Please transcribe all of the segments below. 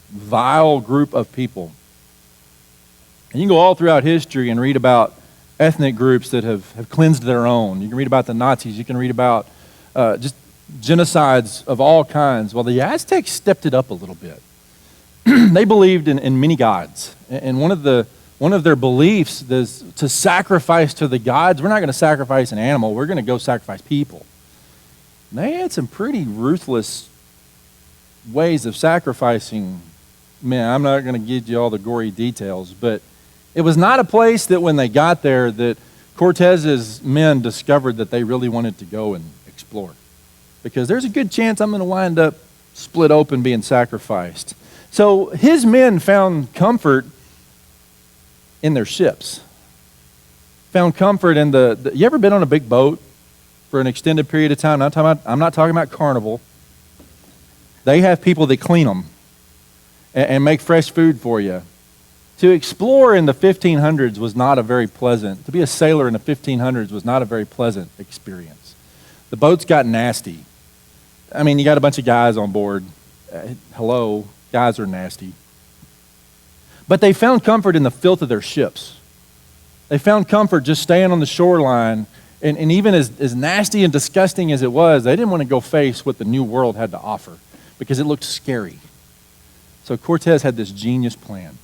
vile group of people. And you can go all throughout history and read about ethnic groups that have cleansed their own. You can read about the Nazis. You can read about just genocides of all kinds. Well, the Aztecs stepped it up a little bit. They believed in many gods. And one of their beliefs is to sacrifice to the gods. We're not going to sacrifice an animal. We're going to go sacrifice people. And they had some pretty ruthless ways of sacrificing men. I'm not going to give you all the gory details, but it was not a place that when they got there that Cortez's men discovered that they really wanted to go and explore. Because there's a good chance I'm going to wind up split open being sacrificed. So his men found comfort in their ships. Found comfort in you ever been on a big boat for an extended period of time? I'm not talking about Carnival. They have people that clean them and make fresh food for you. To explore in the 1500s was not a very pleasant, to be a sailor in the 1500s was not a very pleasant experience. The boats got nasty. I mean, you got a bunch of guys on board. Hello, guys are nasty. But they found comfort in the filth of their ships. They found comfort just staying on the shoreline. And even as nasty and disgusting as it was, they didn't want to go face what the New World had to offer because it looked scary. So Cortez had this genius plan.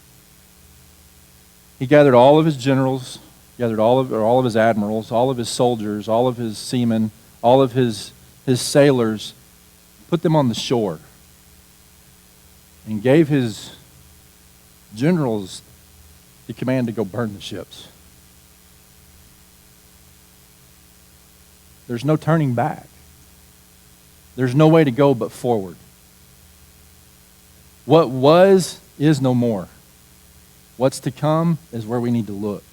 He gathered all of his generals, gathered all of his admirals, all of his soldiers, all of his seamen, all of his sailors, put them on the shore, and gave his generals the command to go burn the ships. There's no turning back. There's no way to go but forward. What was is no more. What's to come is where we need to look,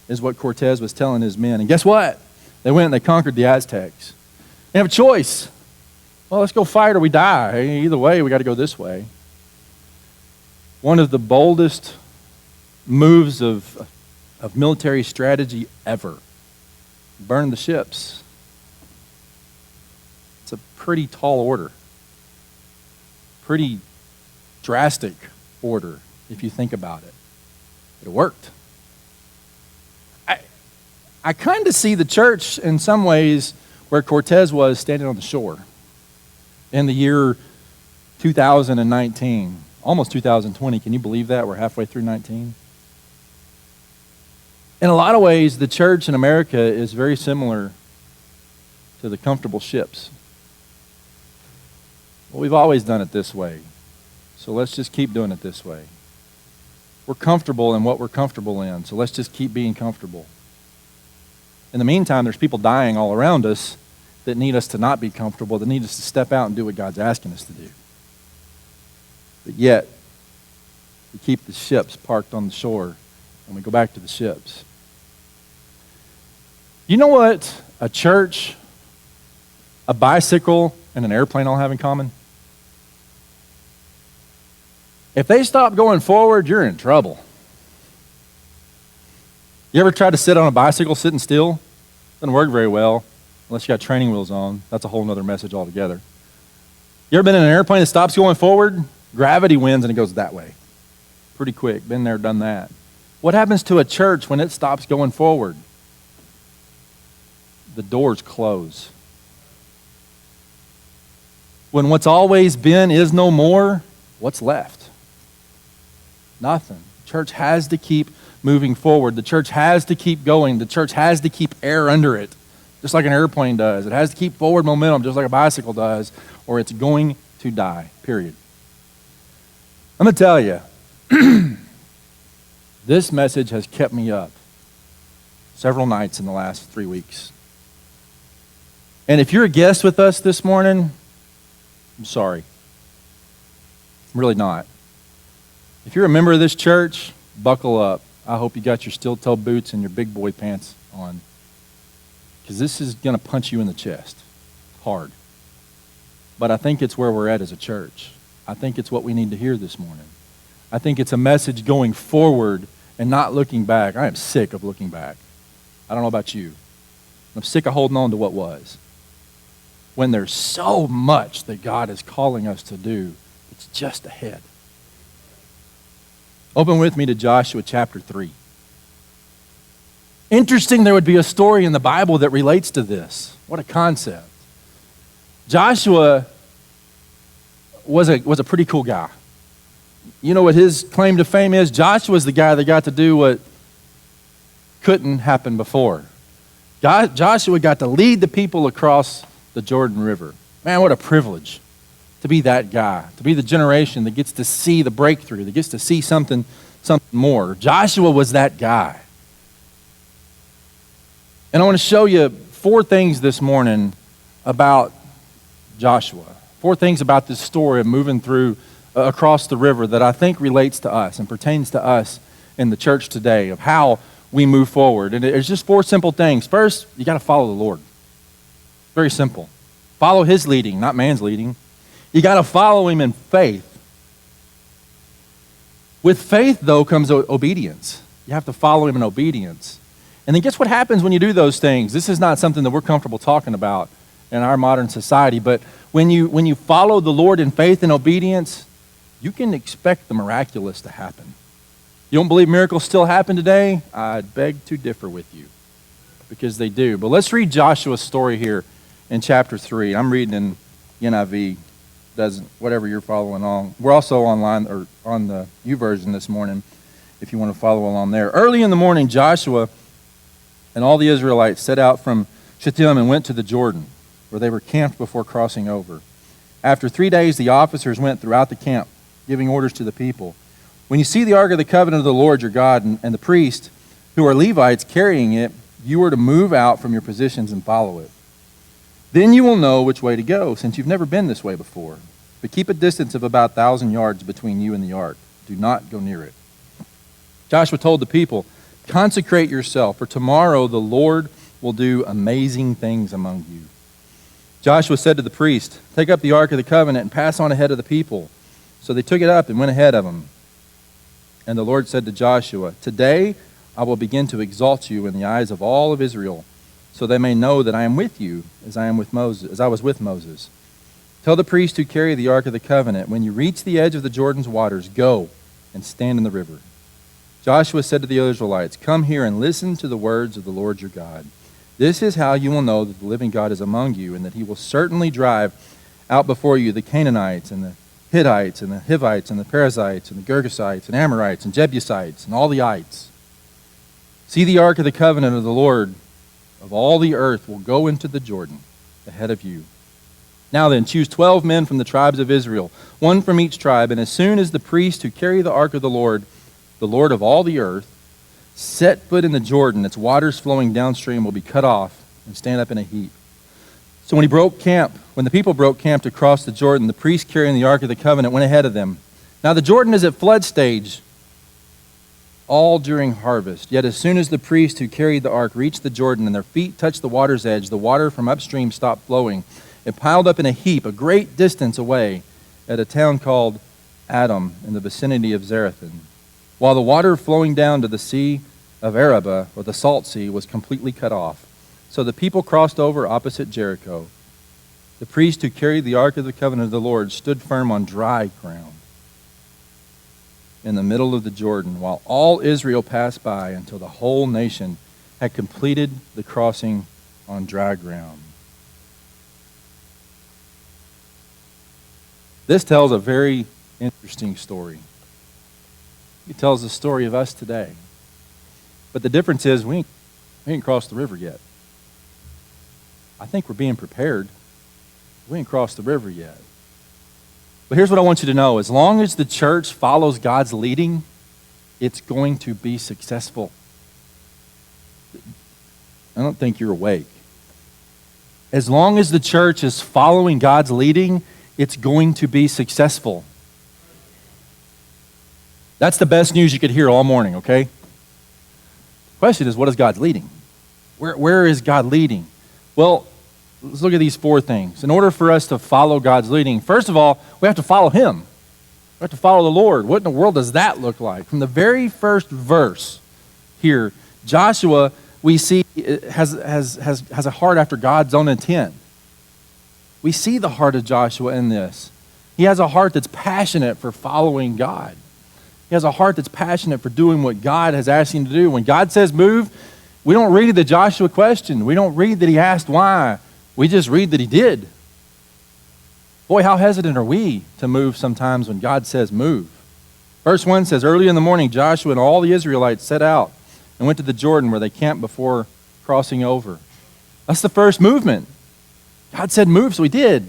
is what Cortez was telling his men. And guess what? They went and they conquered the Aztecs. They have a choice. Well, let's go fight or we die. Either way, we got to go this way. One of the boldest moves of military strategy ever. Burn the ships. It's a pretty tall order. Pretty drastic order if you think about it. It worked. I kind of see the church in some ways where Cortez was standing on the shore in the year 2019, almost 2020. Can you believe that? We're halfway through 19. In a lot of ways, the church in America is very similar to the comfortable ships. Well, we've always done it this way, so let's just keep doing it this way. We're comfortable in what we're comfortable in, so let's just keep being comfortable. In the meantime, there's people dying all around us that need us to not be comfortable, that need us to step out and do what God's asking us to do. But yet, we keep the ships parked on the shore, and we go back to the ships. You know what a church, a bicycle, and an airplane all have in common? If they stop going forward, you're in trouble. You ever tried to sit on a bicycle sitting still? Doesn't work very well unless you got training wheels on. That's a whole other message altogether. You ever been in an airplane that stops going forward? Gravity wins and it goes that way. Pretty quick. Been there, done that. What happens to a church when it stops going forward? The doors close. When what's always been is no more, what's left? Nothing. Church has to keep moving forward. The church has to keep going. The church has to keep air under it, just like an airplane does. It has to keep forward momentum, just like a bicycle does, or it's going to die, period. I'm going to tell you, this message has kept me up several nights in the last 3 weeks. And if you're a guest with us this morning, I'm sorry. I'm really not. If you're a member of this church, buckle up. I hope you got your steel-toe boots and your big boy pants on, because this is going to punch you in the chest hard. But I think it's where we're at as a church. I think it's what we need to hear this morning. I think it's a message going forward and not looking back. I am sick of looking back. I don't know about you. I'm sick of holding on to what was. When there's so much that God is calling us to do, it's just ahead. Open with me to Joshua chapter 3. Interesting there would be a story in the Bible that relates to this. What a concept. Joshua was a pretty cool guy. You know what his claim to fame is? Joshua was the guy that got to do what couldn't happen before. Joshua got to lead the people across the Jordan River. Man, what a privilege to be that guy, to be the generation that gets to see the breakthrough, that gets to see something more. Joshua was that guy. And I want to show you 4 things this morning about Joshua. 4 things about this story of moving through across the river that I think relates to us and pertains to us in the church today, of how we move forward. And it's just 4 simple things. First, you got to follow the Lord. Very simple. Follow his leading, not man's leading. You got to follow him in faith. With faith, though, comes obedience. You have to follow him in obedience. And then guess what happens when you do those things? This is not something that we're comfortable talking about in our modern society, but when you follow the Lord in faith and obedience, you can expect the miraculous to happen. You don't believe miracles still happen today? I'd beg to differ with you, because they do. But let's read Joshua's story here in chapter 3. I'm reading in NIV, whatever you're following on. We're also online or on the YouVersion this morning if you want to follow along there. Early in the morning, Joshua and all the Israelites set out from Shittim and went to the Jordan, where they were camped before crossing over. After 3 days, the officers went throughout the camp, giving orders to the people. When you see the ark of the covenant of the Lord your God and the priests, who are Levites, carrying it, you are to move out from your positions and follow it. Then you will know which way to go, since you've never been this way before. But keep a distance of about 1,000 yards between you and the ark. Do not go near it. Joshua told the people, consecrate yourself, for tomorrow the Lord will do amazing things among you. Joshua said to the priest, take up the ark of the covenant and pass on ahead of the people. So they took it up and went ahead of him. And the Lord said to Joshua, today I will begin to exalt you in the eyes of all of Israel, so they may know that I am with you as I was with Moses. Tell the priest who carry the ark of the covenant, when you reach the edge of the Jordan's waters, go and stand in the river. Joshua said to the Israelites, come here and listen to the words of the Lord your God. This is how you will know that the living God is among you, and that he will certainly drive out before you the Canaanites and the Hittites and the Hivites and the Perizzites and the Girgashites and Amorites and Jebusites and all the ites. See, the ark of the covenant of the Lord of all the earth will go into the Jordan ahead of you. Now then, choose 12 men from the tribes of Israel, 1 from each tribe, and as soon as the priests who carry the ark of the Lord of all the earth, set foot in the Jordan, its waters flowing downstream will be cut off and stand up in a heap. So when the people broke camp to cross the Jordan, the priest carrying the ark of the covenant went ahead of them. Now the Jordan is at flood stage all during harvest. Yet as soon as the priest who carried the ark reached the Jordan and their feet touched the water's edge, the water from upstream stopped flowing. It piled up in a heap a great distance away at a town called Adam in the vicinity of Zarethan, while the water flowing down to the sea of Arabah, or the Salt Sea, was completely cut off. So the people crossed over opposite Jericho. The priest who carried the ark of the covenant of the Lord stood firm on dry ground in the middle of the Jordan, while all Israel passed by until the whole nation had completed the crossing on dry ground. This tells a very interesting story. It tells the story of us today. But the difference is we ain't crossed the river yet. I think we're being prepared. We ain't crossed the river yet. But here's what I want you to know. As long as the church follows God's leading, it's going to be successful. I don't think you're awake. As long as the church is following God's leading, it's going to be successful. That's the best news you could hear all morning, okay? The question is, what is God leading? Where is God leading? Well, let's look at these 4 things. In order for us to follow God's leading, first of all, we have to follow him. We have to follow the Lord. What in the world does that look like? From the very first verse here, Joshua, we see, has a heart after God's own intent. We see the heart of Joshua in this. He has a heart that's passionate for following God. He has a heart that's passionate for doing what God has asked him to do. When God says move, we don't read that Joshua questioned. We don't read that he asked why. We just read that he did. Boy, how hesitant are we to move sometimes when God says move. Verse 1 says, early in the morning, Joshua and all the Israelites set out and went to the Jordan where they camped before crossing over. That's the first movement. God said move, so he did.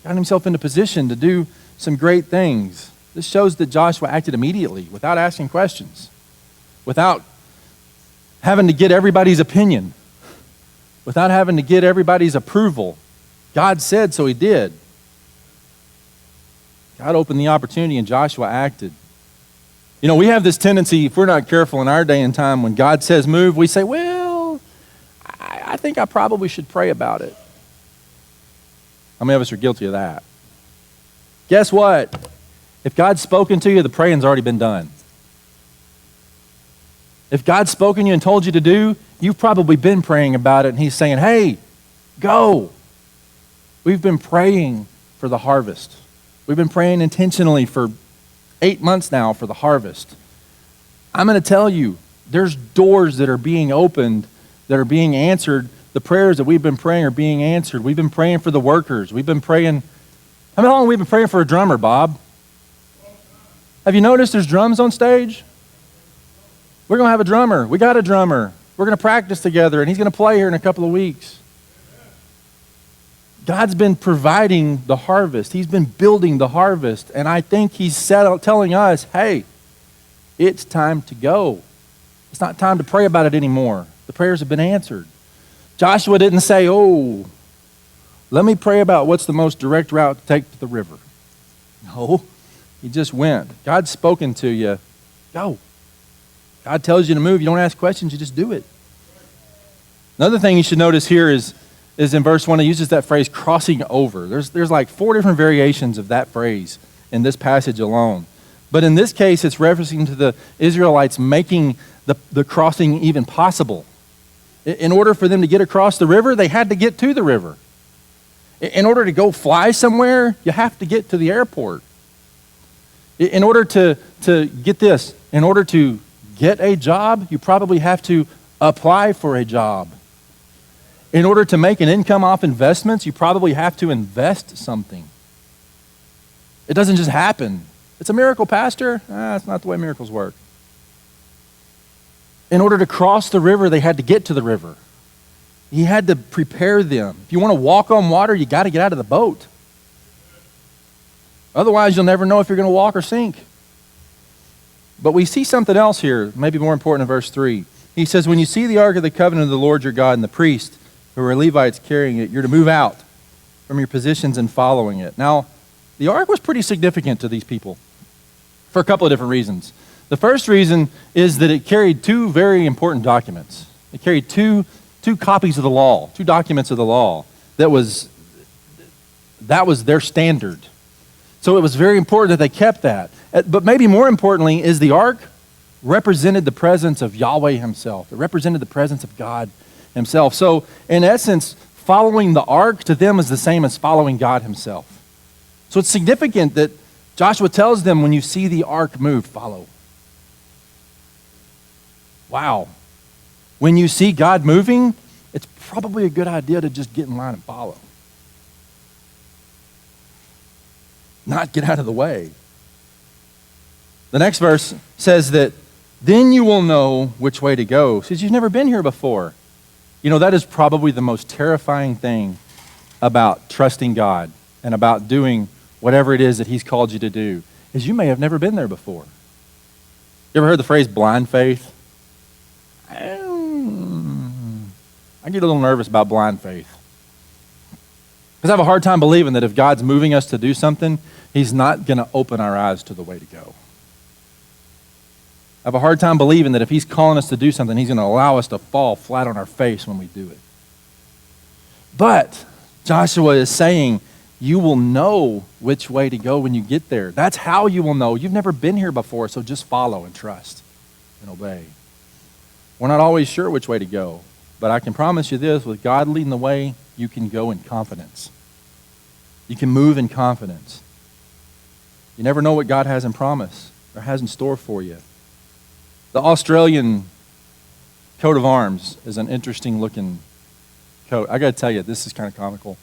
Got himself into position to do some great things. This shows that Joshua acted immediately without asking questions, without having to get everybody's opinion, without having to get everybody's approval. God said, so he did. God opened the opportunity and Joshua acted. You know, we have this tendency, if we're not careful in our day and time, when God says move, we say, well, I think I probably should pray about it. How many of us are guilty of that? Guess what? If God's spoken to you, the praying's already been done. If God's spoken to you and told you to do, you've probably been praying about it, and he's saying, hey, go. We've been praying for the harvest. We've been praying intentionally for 8 months now for the harvest. I'm going to tell you, there's doors that are being opened, that are being answered. The prayers that we've been praying are being answered. We've been praying for the workers. We've been praying. How long have we been praying for a drummer, Bob? Have you noticed there's drums on stage? We're going to have a drummer. We got a drummer. We're going to practice together, and he's going to play here in a couple of weeks. God's been providing the harvest. He's been building the harvest. And I think he's telling us, hey, it's time to go. It's not time to pray about it anymore. The prayers have been answered. Joshua didn't say, oh, let me pray about what's the most direct route to take to the river. No, he just went. God's spoken to you. Go. God tells you to move. You don't ask questions. You just do it. Another thing you should notice here is in verse 1, he uses that phrase, crossing over. There's like 4 different variations of that phrase in this passage alone. But in this case, it's referencing to the Israelites making the crossing even possible. In order for them to get across the river, they had to get to the river. In order to go fly somewhere, you have to get to the airport. In order to get this, in order to get a job, you probably have to apply for a job. In order to make an income off investments, you probably have to invest something. It doesn't just happen. It's a miracle, Pastor. That's not the way miracles work. In order to cross the river, they had to get to the river. He had to prepare them. If you want to walk on water, you got to get out of the boat. Otherwise, you'll never know if you're going to walk or sink. But we see something else here, maybe more important in verse 3. He says, when you see the ark of the covenant of the Lord your God and the priest, who are Levites carrying it, you're to move out from your positions and following it. Now, the ark was pretty significant to these people for a couple of different reasons. The first reason is that it carried 2 very important documents. It carried two copies of the law, 2 documents of the law. That was their standard. So it was very important that they kept that. But maybe more importantly is the ark represented the presence of Yahweh himself. It represented the presence of God himself. So in essence, following the ark to them is the same as following God himself. So it's significant that Joshua tells them, when you see the ark move, follow. Wow. When you see God moving, it's probably a good idea to just get in line and follow. Not get out of the way. The next verse says that then you will know which way to go. It says you've never been here before. You know, that is probably the most terrifying thing about trusting God and about doing whatever it is that he's called you to do, is you may have never been there before. You ever heard the phrase blind faith? I get a little nervous about blind faith. Because I have a hard time believing that if God's moving us to do something, he's not going to open our eyes to the way to go. I have a hard time believing that if he's calling us to do something, he's going to allow us to fall flat on our face when we do it. But Joshua is saying, you will know which way to go when you get there. That's how you will know. You've never been here before, so just follow and trust and obey. We're not always sure which way to go, but I can promise you this, with God leading the way, you can go in confidence. You can move in confidence. You never know what God has in promise. or has in store for you. The Australian coat of arms is an interesting looking coat. I got to tell you, this is kind of comical.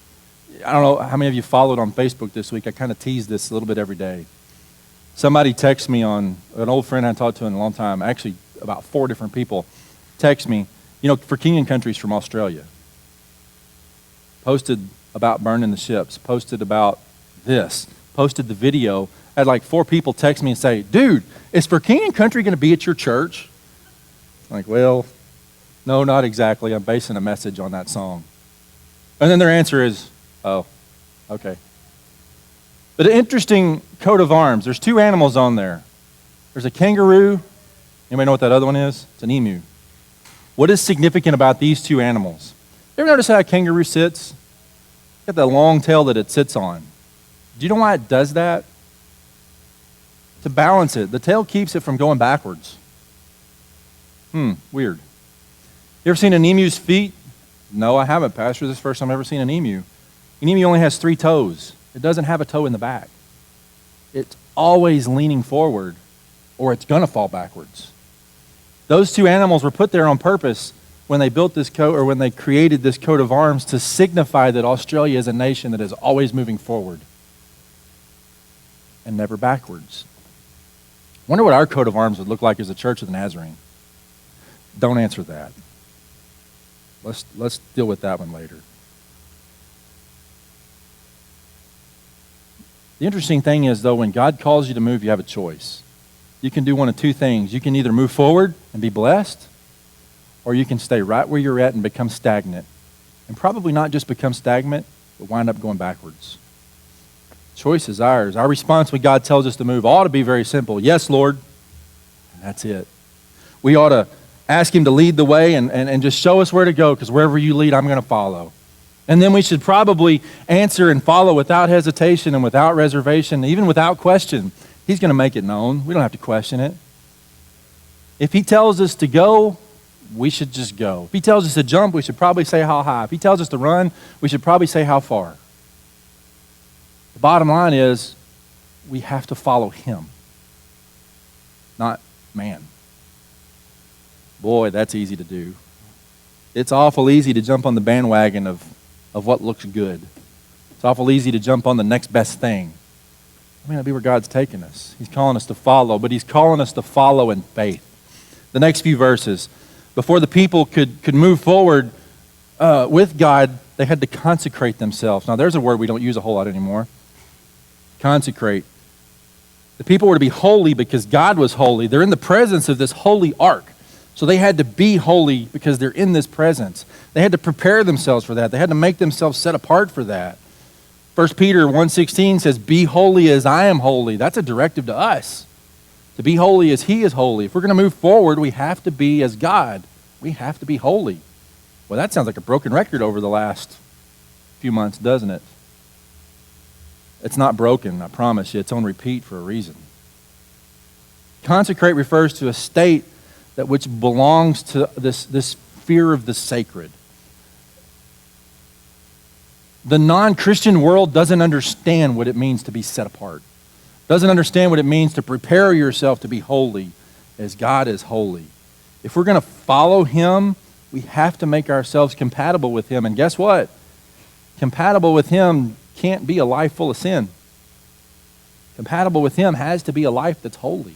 I don't know how many of you followed on Facebook this week. I kind of tease this a little bit every day. Somebody texted me on, an old friend I hadn't talked to in a long time, actually about 4 different people, text me, for king and countries from Australia. Posted about burning the ships, posted about this, posted the video. I had like 4 people text me and say, dude, is For King and Country going to be at your church? I'm like, well, no, not exactly. I'm basing a message on that song. And then their answer is, oh, okay. But an interesting coat of arms. There's 2 animals on there. There's a kangaroo. Anybody know what that other one is? It's an emu. What is significant about these 2 animals? You ever notice how a kangaroo sits? Got that long tail that it sits on. Do you know why it does that? To balance it. The tail keeps it from going backwards. Weird. You ever seen an emu's feet? No, I haven't, Pastor. This is the first time I've ever seen an emu. An emu only has 3 toes. It doesn't have a toe in the back. It's always leaning forward, or it's going to fall backwards. Those 2 animals were put there on purpose when they built this coat, or when they created this coat of arms, to signify that Australia is a nation that is always moving forward and never backwards. I wonder what our coat of arms would look like as a Church of the Nazarene. Don't answer that. Let's deal with that one later. The interesting thing is, though, when God calls you to move, you have a choice. You can do one of 2 things. You can either move forward and be blessed, or you can stay right where you're at and become stagnant. And probably not just become stagnant, but wind up going backwards. Choice is ours. Our response when God tells us to move ought to be very simple. Yes, Lord. And that's it. We ought to ask Him to lead the way and just show us where to go, because wherever you lead, I'm going to follow. And then we should probably answer and follow without hesitation and without reservation, even without question. He's going to make it known. We don't have to question it. If He tells us to go, we should just go. If He tells us to jump, we should probably say how high. If He tells us to run, we should probably say how far. The bottom line is, we have to follow Him, not man. Boy, that's easy to do. It's awful easy to jump on the bandwagon of what looks good. It's awful easy to jump on the next best thing. That may not be where God's taking us. He's calling us to follow, but He's calling us to follow in faith. The next few verses, before the people could move forward with God, they had to consecrate themselves. Now, there's a word we don't use a whole lot anymore. Consecrate. The people were to be holy because God was holy. They're in the presence of this holy ark. So they had to be holy because they're in this presence. They had to prepare themselves for that. They had to make themselves set apart for that. 1 Peter 1:16 says, be holy as I am holy. That's a directive to us. To be holy as He is holy. If we're going to move forward, we have to be as God. We have to be holy. Well, that sounds like a broken record over the last few months, doesn't it? It's not broken, I promise you. It's on repeat for a reason. Consecrate refers to a state that which belongs to this fear of the sacred. The non-Christian world doesn't understand what it means to be set apart. Doesn't understand what it means to prepare yourself to be holy as God is holy. If we're going to follow Him, we have to make ourselves compatible with Him. And guess what? Compatible with Him can't be a life full of sin. Compatible with Him has to be a life that's holy.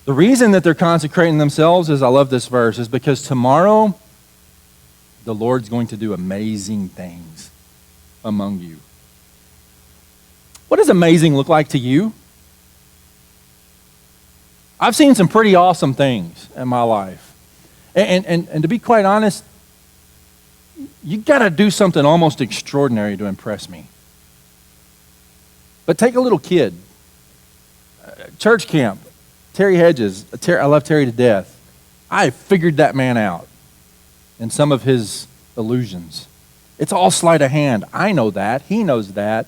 The reason that they're consecrating themselves is, I love this verse, is because tomorrow the Lord's going to do amazing things among you. What does amazing look like to you? I've seen some pretty awesome things in my life. And to be quite honest, you got to do something almost extraordinary to impress me. But take a little kid, church camp, Terry Hedges. I love Terry to death. I figured that man out in some of his illusions. It's all sleight of hand. I know that. He knows that.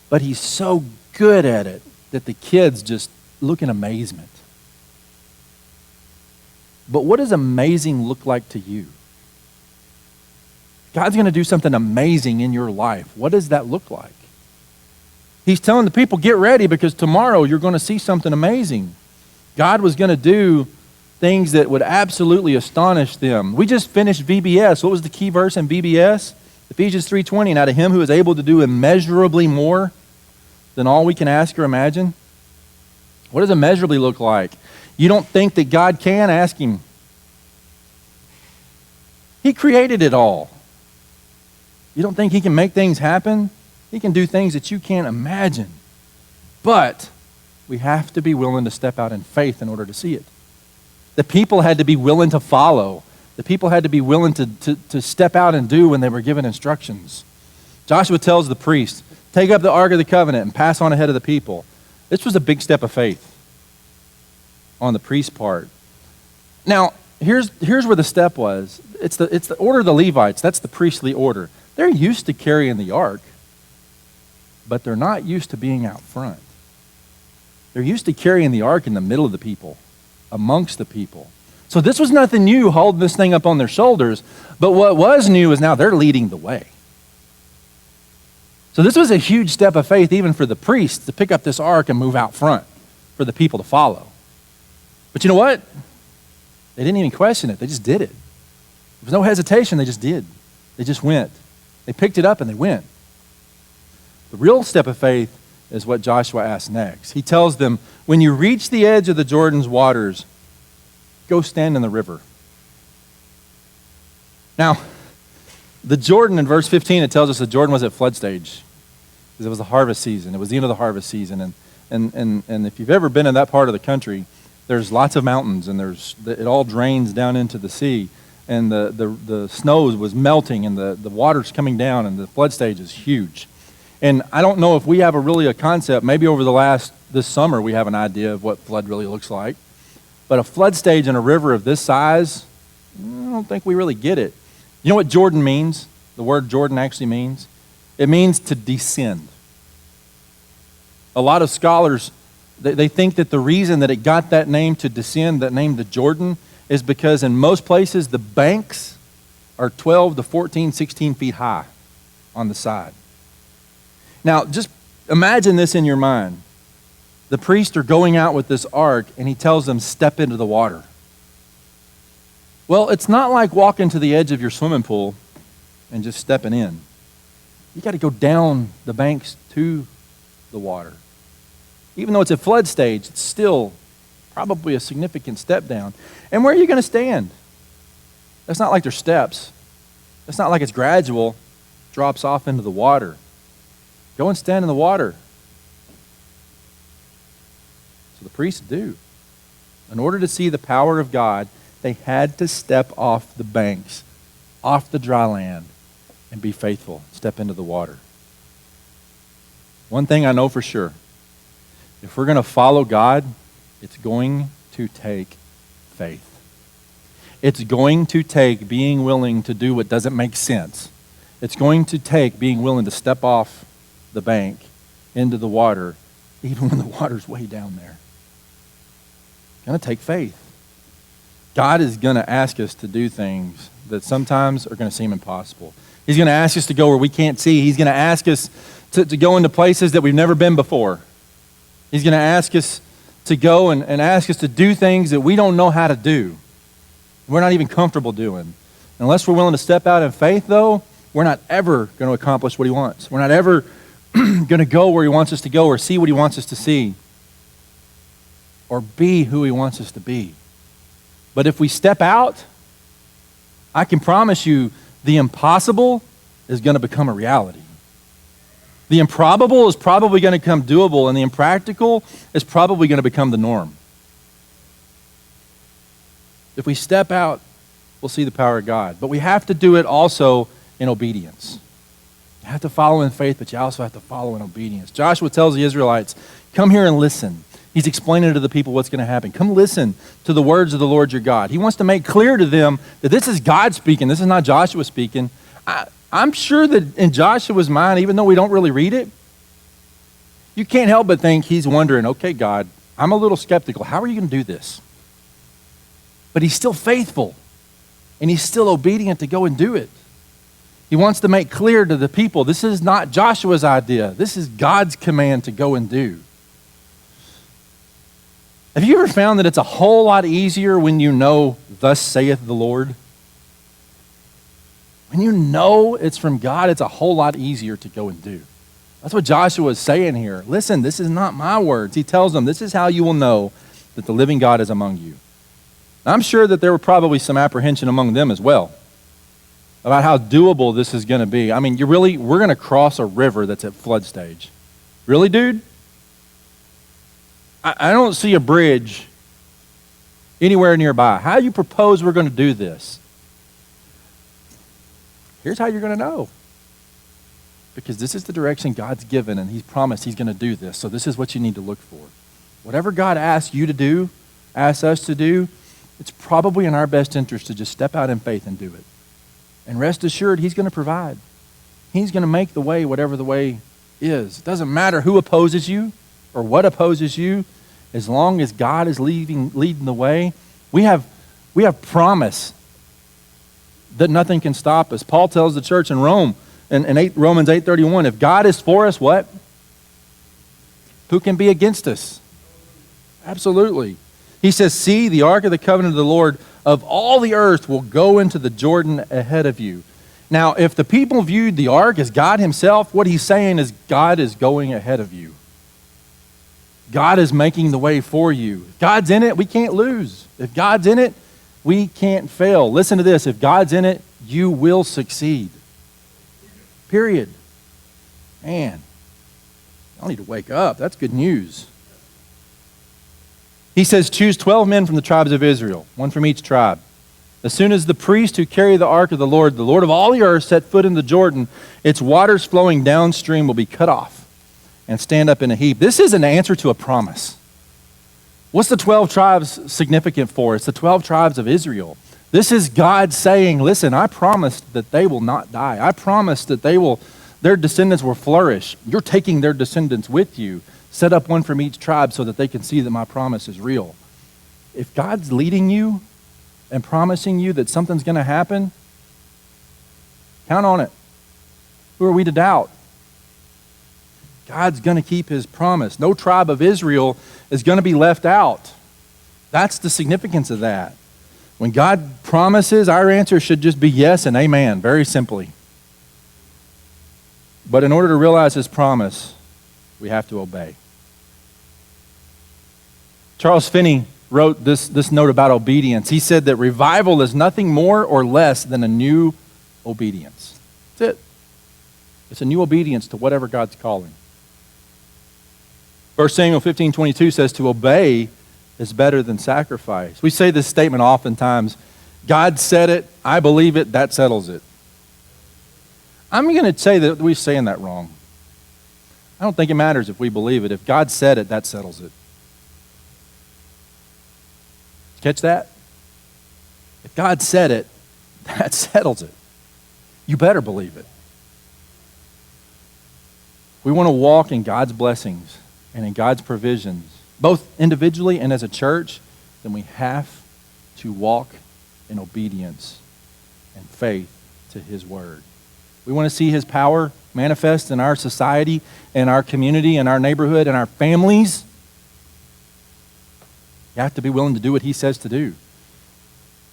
But he's so good at it that the kids just look in amazement. But what does amazing look like to you? God's going to do something amazing in your life. What does that look like? He's telling the people, get ready because tomorrow you're going to see something amazing. God was going to do things that would absolutely astonish them. We just finished VBS. What was the key verse in VBS? Ephesians 3:20, and out of him who is able to do immeasurably more than all we can ask or imagine. What does immeasurably look like? You don't think that God can? Ask him. He created it all. You don't think he can make things happen? He can do things that you can't imagine. But we have to be willing to step out in faith in order to see it. The people had to be willing to follow. The people had to be willing to step out and do when they were given instructions. Joshua tells the priest, take up the Ark of the Covenant and pass on ahead of the people. This was a big step of faith on the priest's part. Now, here's where the step was. It's the order of the Levites. That's the priestly order. They're used to carrying the ark, but they're not used to being out front. They're used to carrying the ark in the middle of the people, amongst the people. So this was nothing new, holding this thing up on their shoulders, but what was new is now they're leading the way. So this was a huge step of faith even for the priests to pick up this ark and move out front for the people to follow. But you know what? They didn't even question it. They just did it. There was no hesitation. They just did. They just went. They picked it up and they went. The real step of faith is what Joshua asks next. He tells them, when you reach the edge of the Jordan's waters, go stand in the river. Now, the Jordan in verse 15, it tells us that Jordan was at flood stage because it was the harvest season. It was the end of the harvest season. And if you've ever been in that part of the country, there's lots of mountains and it all drains down into the sea. And the snow was melting and the water's coming down and the flood stage is huge. And I don't know if we have a concept, maybe over this summer we have an idea of what flood really looks like. But a flood stage in a river of this size, I don't think we really get it. You know what Jordan means? The word Jordan actually means? It means to descend. A lot of scholars, they think that the reason that it got that name to descend, that name the Jordan, is because in most places the banks are 12 to 14, 16 feet high on the side. Now, just imagine this in your mind. The priests are going out with this ark, and he tells them, step into the water. Well, it's not like walking to the edge of your swimming pool and just stepping in. You got to go down the banks to the water. Even though it's a flood stage, it's still probably a significant step down. And where are you going to stand? That's not like there's steps. It's not like it's gradual, drops off into the water. Go and stand in the water. So the priests do. In order to see the power of God, they had to step off the banks, off the dry land, and be faithful. Step into the water. One thing I know for sure, if we're going to follow God, it's going to take faith. It's going to take being willing to do what doesn't make sense. It's going to take being willing to step off the bank into the water, even when the water's way down there. It's going to take faith. God is going to ask us to do things that sometimes are going to seem impossible. He's going to ask us to go where we can't see. He's going to ask us to go into places that we've never been before. He's going to ask us to go and ask us to do things that we don't know how to do. We're not even comfortable doing. Unless we're willing to step out in faith, though, we're not ever going to accomplish what he wants. We're not ever going to go where he wants us to go or see what he wants us to see or be who he wants us to be. But if we step out, I can promise you the impossible is going to become a reality. The improbable is probably going to become doable, and the impractical is probably going to become the norm. If we step out, we'll see the power of God. But we have to do it also in obedience. You have to follow in faith, but you also have to follow in obedience. Joshua tells the Israelites, come here and listen. He's explaining to the people what's going to happen. Come listen to the words of the Lord your God. He wants to make clear to them that this is God speaking. This is not Joshua speaking. I'm sure that in Joshua's mind, even though we don't really read it, you can't help but think he's wondering, okay, God, I'm a little skeptical. How are you going to do this? But he's still faithful, and he's still obedient to go and do it. He wants to make clear to the people, this is not Joshua's idea. This is God's command to go and do. Have you ever found that it's a whole lot easier when you know, thus saith the Lord? When you know it's from God, it's a whole lot easier to go and do. That's what Joshua is saying here. Listen, this is not my words. He tells them, this is how you will know that the living God is among you. Now, I'm sure that there were probably some apprehension among them as well about how doable this is going to be. I mean, we're going to cross a river that's at flood stage. Really, dude? I don't see a bridge anywhere nearby. How do you propose we're going to do this? Here's how you're going to know. Because this is the direction God's given, and he's promised he's going to do this. So this is what you need to look for. Whatever God asks you to do, asks us to do, it's probably in our best interest to just step out in faith and do it. And rest assured, he's going to provide. He's going to make the way, whatever the way is. It doesn't matter who opposes you or what opposes you. As long as God is leading the way, we have promise that nothing can stop us. Paul tells the church in Rome, in Romans 8:31, if God is for us, what? Who can be against us? Absolutely. He says, see, the ark of the covenant of the Lord of all the earth will go into the Jordan ahead of you. Now, if the people viewed the ark as God himself, what he's saying is God is going ahead of you. God is making the way for you. If God's in it, we can't lose. If God's in it, we can't fail. Listen to this. If God's in it, you will succeed. Period. Man, I need to wake up. That's good news. He says, choose 12 men from the tribes of Israel, one from each tribe. As soon as the priest who carry the ark of the Lord of all the earth, set foot in the Jordan, its waters flowing downstream will be cut off and stand up in a heap. This is an answer to a promise. What's the 12 tribes significant for? It's the 12 tribes of Israel. This is God saying, listen, I promised that they will not die. I promised that their descendants will flourish. You're taking their descendants with you. Set up one from each tribe so that they can see that my promise is real. If God's leading you and promising you that something's going to happen, count on it. Who are we to doubt? God's going to keep his promise. No tribe of Israel is going to be left out. That's the significance of that. When God promises, our answer should just be yes and amen, very simply. But in order to realize his promise, we have to obey. Charles Finney wrote this note about obedience. He said that revival is nothing more or less than a new obedience. That's it. It's a new obedience to whatever God's calling. 1 Samuel 15:22 says to obey is better than sacrifice. We say this statement oftentimes, God said it, I believe it, that settles it. I'm going to say that we're saying that wrong. I don't think it matters if we believe it. If God said it, that settles it. Catch that? If God said it, that settles it. You better believe it. We want to walk in God's blessings and in God's provisions, both individually and as a church, then we have to walk in obedience and faith to his word. We want to see his power manifest in our society, in our community, in our neighborhood, in our families. You have to be willing to do what he says to do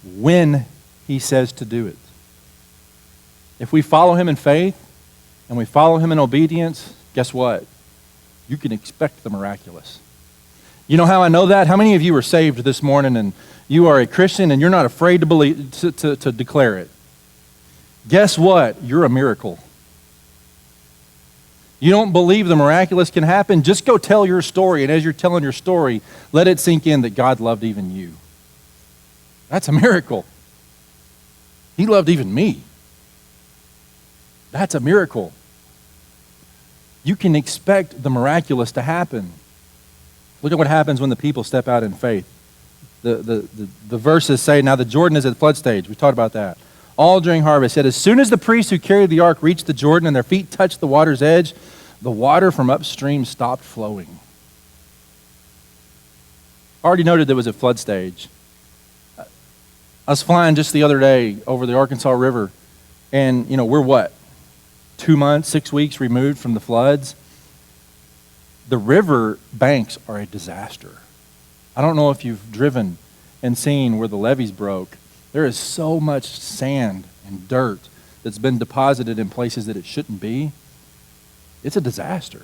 when he says to do it. If we follow him in faith and we follow him in obedience, guess what? You can expect the miraculous. You know how I know that? How many of you are saved this morning and you are a Christian and you're not afraid to believe to declare it? Guess what? You're a miracle. You don't believe the miraculous can happen? Just go tell your story, and as you're telling your story, let it sink in that God loved even you. That's a miracle. He loved even me. That's a miracle. You can expect the miraculous to happen. Look at what happens when the people step out in faith. The verses say, now the Jordan is at flood stage. We talked about that. All during harvest. It said, as soon as the priests who carried the ark reached the Jordan and their feet touched the water's edge, the water from upstream stopped flowing. I already noted there was a flood stage. I was flying just the other day over the Arkansas River, And, we're what? 2 months, 6 weeks removed from the floods. The river banks are a disaster. I don't know if you've driven and seen where the levees broke. There is so much sand and dirt that's been deposited in places that it shouldn't be. It's a disaster.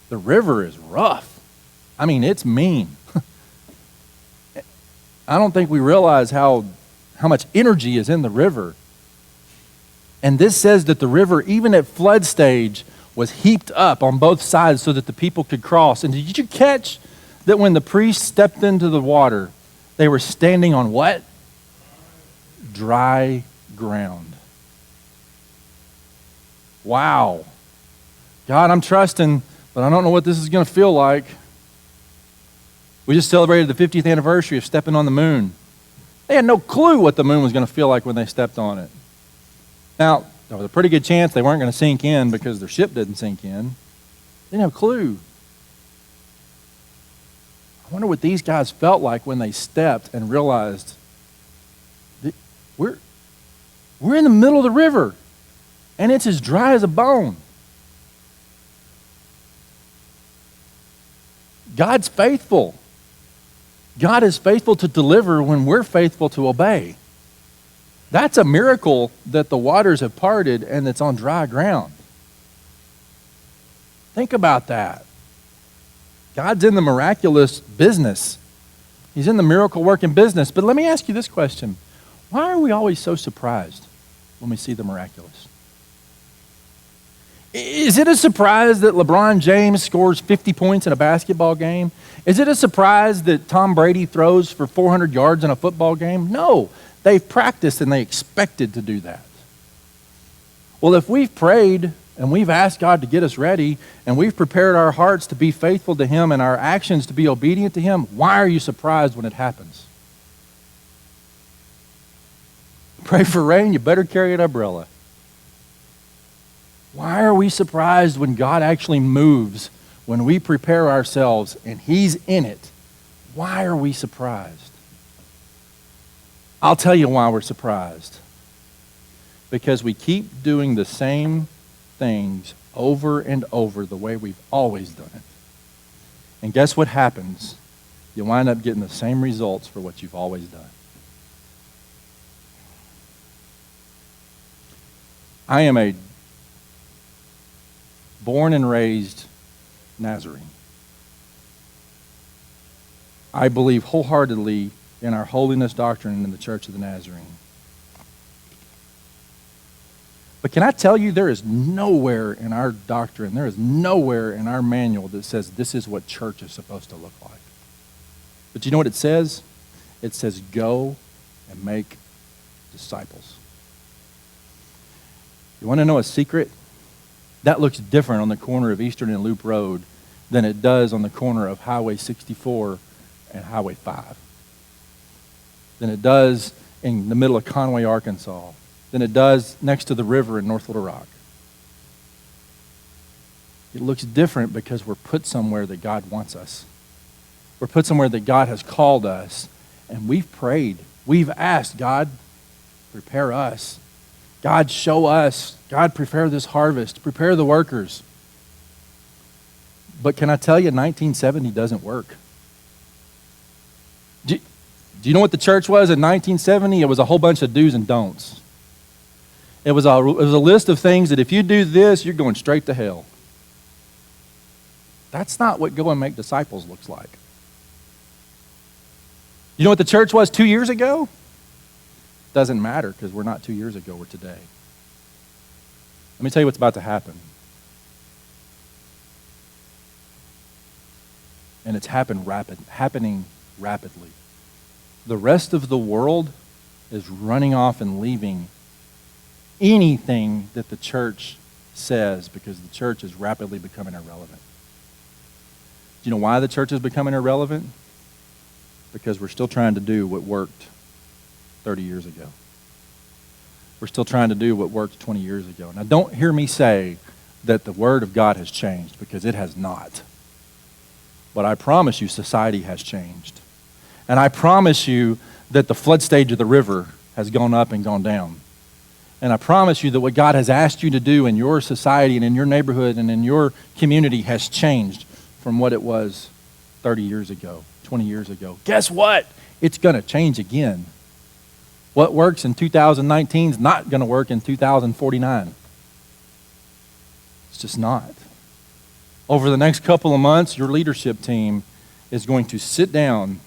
The river is rough. I mean, it's mean. I don't think we realize how much energy is in the river. And this says that the river, even at flood stage, was heaped up on both sides so that the people could cross. And did you catch that when the priests stepped into the water, they were standing on what? Dry ground. Wow. God, I'm trusting, but I don't know what this is going to feel like. We just celebrated the 50th anniversary of stepping on the moon. They had no clue what the moon was going to feel like when they stepped on it. Now, there was a pretty good chance they weren't going to sink in because their ship didn't sink in. They didn't have a clue. I wonder what these guys felt like when they stepped and realized we're in the middle of the river, and it's as dry as a bone. God's faithful. God is faithful to deliver when we're faithful to obey. That's a miracle that the waters have parted and it's on dry ground. Think about that. God's in the miraculous business. He's in the miracle working business. But let me ask you this question. Why are we always so surprised when we see the miraculous? Is it a surprise that LeBron James scores 50 points in a basketball game? Is it a surprise that Tom Brady throws for 400 yards in a football game? No. They've practiced and they expected to do that. Well, if we've prayed and we've asked God to get us ready and we've prepared our hearts to be faithful to Him and our actions to be obedient to Him, why are you surprised when it happens? Pray for rain, you better carry an umbrella. Why are we surprised when God actually moves, when we prepare ourselves and He's in it? Why are we surprised? I'll tell you why we're surprised. Because we keep doing the same things over and over the way we've always done it. And guess what happens? You wind up getting the same results for what you've always done. I am a born and raised Nazarene. I believe wholeheartedly in our holiness doctrine and in the Church of the Nazarene. But can I tell you, there is nowhere in our doctrine, there is nowhere in our manual that says this is what church is supposed to look like. But you know what it says? It says go and make disciples. You want to know a secret? That looks different on the corner of Eastern and Loop Road than it does on the corner of Highway 64 and Highway 5. Than it does in the middle of Conway, Arkansas. Than it does next to the river in North Little Rock. It looks different because we're put somewhere that God wants us. We're put somewhere that God has called us. And we've prayed. We've asked, God, prepare us. God, show us. God, prepare this harvest. Prepare the workers. But can I tell you, 1970 doesn't work. Do you know what the church was in 1970? It was a whole bunch of do's and don'ts. It was a list of things that if you do this, you're going straight to hell. That's not what go and make disciples looks like. You know what the church was 2 years ago? Doesn't matter because we're not 2 years ago, we're today. Let me tell you what's about to happen. And it's happening rapidly. The rest of the world is running off and leaving anything that the church says because the church is rapidly becoming irrelevant. Do you know why the church is becoming irrelevant? Because we're still trying to do what worked 30 years ago. We're still trying to do what worked 20 years ago. Now, don't hear me say that the Word of God has changed, because it has not. But I promise you, society has changed. And I promise you that the flood stage of the river has gone up and gone down. And I promise you that what God has asked you to do in your society and in your neighborhood and in your community has changed from what it was 30 years ago, 20 years ago. Guess what? It's going to change again. What works in 2019 is not going to work in 2049. It's just not. Over the next couple of months, your leadership team is going to sit down.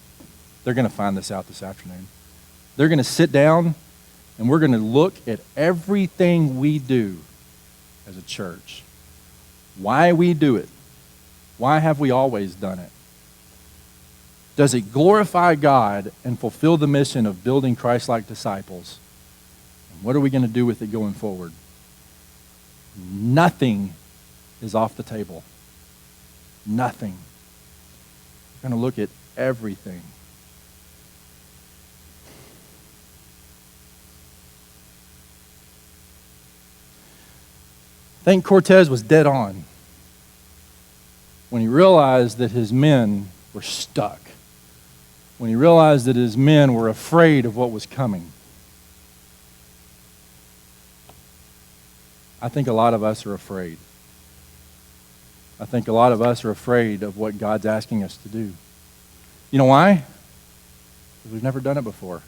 They're going to find this out this afternoon. They're going to sit down, and we're going to look at everything we do as a church. Why we do it. Why have we always done it? Does it glorify God and fulfill the mission of building Christ-like disciples? And what are we going to do with it going forward? Nothing is off the table. Nothing. We're going to look at everything. I think Cortez was dead on when he realized that his men were stuck, when he realized that his men were afraid of what was coming. I think a lot of us are afraid. I think a lot of us are afraid of what God's asking us to do. You know why? Because we've never done it before.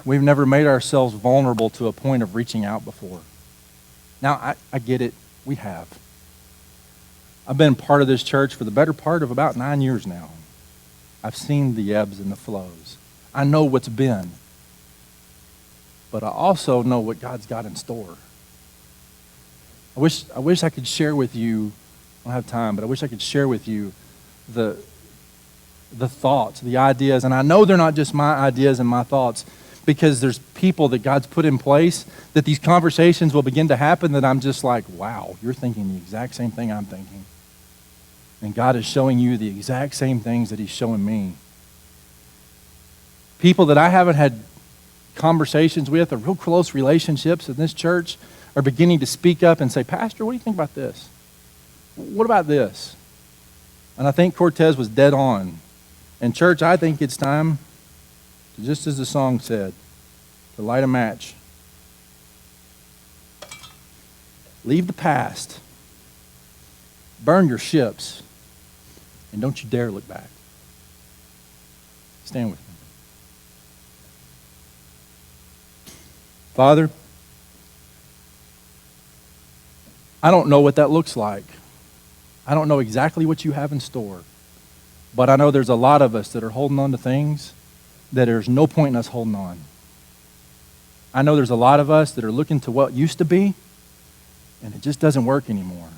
We've never made ourselves vulnerable to a point of reaching out before. Now, I get it. We have. I've been part of this church for the better part of about 9 years now. I've seen the ebbs and the flows. I know what's been. But I also know what God's got in store. I wish I could share with you, I don't have time, but I wish I could share with you the thoughts, the ideas. And I know they're not just my ideas and my thoughts, because there's people that God's put in place that these conversations will begin to happen that I'm just like, wow, you're thinking the exact same thing I'm thinking. And God is showing you the exact same things that he's showing me. People that I haven't had conversations with or real close relationships in this church are beginning to speak up and say, Pastor, what do you think about this? What about this? And I think Cortez was dead on. And church, I think it's time, just as the song said, to light a match. Leave the past. Burn your ships. And don't you dare look back. Stand with me. Father, I don't know what that looks like. I don't know exactly what you have in store. But I know there's a lot of us that are holding on to things that there's no point in us holding on. I know there's a lot of us that are looking to what used to be, and it just doesn't work anymore.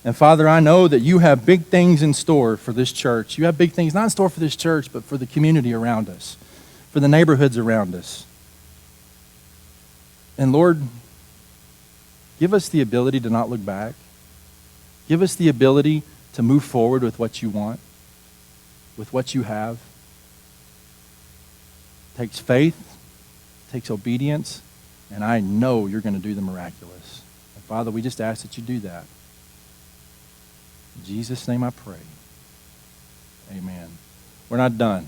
And Father, I know that you have big things in store for this church. You have big things not in store for this church, but for the community around us, for the neighborhoods around us. And Lord, give us the ability to not look back. Give us the ability to move forward with what you want, with what you have. It takes faith, it takes obedience, and I know you're going to do the miraculous. And Father, we just ask that you do that. In Jesus' name I pray. Amen. We're not done.